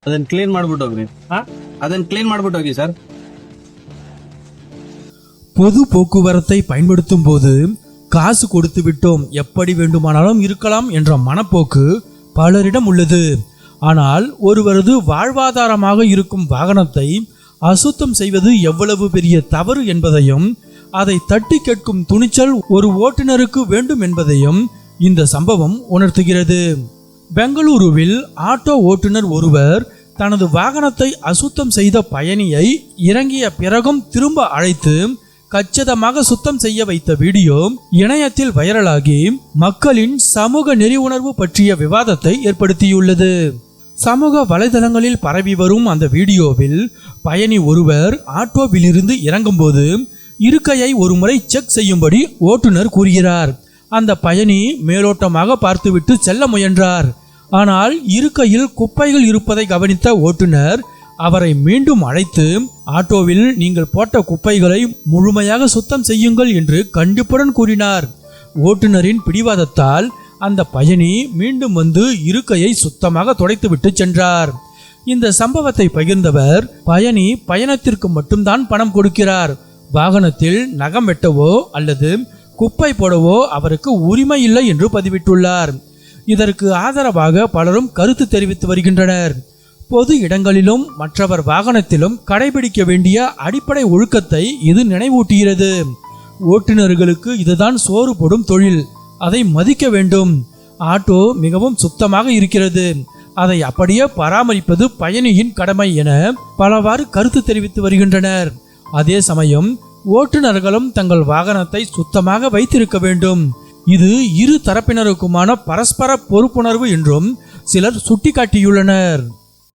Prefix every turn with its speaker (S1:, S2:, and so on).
S1: ಅದನ್ನ ಕ್ಲೀನ್ ಮಾಡ್ಬಿಟ್ಟು ಹೋಗ್ರಿ. ಅದನ್ನ ಕ್ಲೀன் ಮಾಡ್ಬಿಟ್ಟು ಹೋಗಿ சார்.
S2: பொது போக்குவரத்தை பயன்படுத்தும் போது காசு கொடுத்து விட்டோம், எப்படி வேண்டுமானாலும் இருக்கலாம் என்ற மனப்போக்கு பலரிடம் உள்ளது. ஆனால் ஒருவரது வாழ்வாதாரமாக இருக்கும் வாகனத்தை அசுத்தம் செய்வது எவ்வளவு பெரிய தவறு என்பதையும் அதை தட்டி கேட்கும் துணிச்சல் ஒரு ஓட்டுநருக்கு வேண்டும் என்பதையும் இந்த சம்பவம் உணர்த்துகிறது. பெங்களூருவில் ஆட்டோ ஓட்டுநர் ஒருவர் தனது வாகனத்தை அசுத்தம் செய்த பயணியை இறங்கிய பிறகும் திரும்ப அழைத்து கச்சிதமாக சுத்தம் செய்ய வைத்த வீடியோ இணையத்தில் வைரலாகி மக்களின் சமூக நெறிவுணர்வு பற்றிய விவாதத்தை ஏற்படுத்தியுள்ளது. சமூக வலைதளங்களில் பரவி வரும் அந்த வீடியோவில் பயணி ஒருவர் ஆட்டோவிலிருந்து இறங்கும்போது இருக்கையை ஒருமுறை செக் செய்யும்படி ஓட்டுநர் கூறுகிறார். அந்த பயணி மேலோட்டமாக பார்த்துவிட்டு செல்ல முயன்றார். ஆனால் இருக்கையில் குப்பைகள் இருப்பதை கவனித்த ஓட்டுநர் அவரை மீண்டும் அழைத்து ஆட்டோவில் நீங்கள் போட்ட குப்பைகளை முழுமையாக சுத்தம் செய்யுங்கள் என்று கண்டிப்புடன் கூறினார். ஓட்டுநரின் பிடிவாதத்தால் அந்த பயணி மீண்டும் வந்து இருக்கையை சுத்தமாக துடைத்துவிட்டு சென்றார். இந்த சம்பவத்தை பகிர்ந்தவர் பயணி பயணத்திற்கு மட்டும்தான் பணம் கொடுக்கிறார், வாகனத்தில் நகம் வெட்டவோ அல்லது குப்பை போடவோ அவருக்கு உரிமை இல்லை என்று பதிவிட்டுள்ளார். இதற்கு ஆதரவாக பலரும் கருத்து தெரிவித்து வருகின்றனர். பொது இடங்களிலும் மற்றவர் வாகனத்திலும் கடைபிடிக்க வேண்டிய அடிப்படை ஒழுக்கத்தை இது நினைவூட்டுகிறது. ஓட்டுநர்களுக்கு இதுதான் சோறு போடும் தொழில், அதை மதிக்க வேண்டும். ஆட்டோ மிகவும் சுத்தமாக இருக்கிறது, அதை அப்படியே பராமரிப்பது பயணியின் கடமை என பலவாறு கருத்து தெரிவித்து வருகின்றனர். அதே சமயம் ஓட்டுநர்களும் தங்கள் வாகனத்தை சுத்தமாக வைத்திருக்க வேண்டும். இது இரு தரப்பினருக்குமான பரஸ்பர பொறுப்புணர்வு என்றும் சிலர் சுட்டிக்காட்டியுள்ளனர்.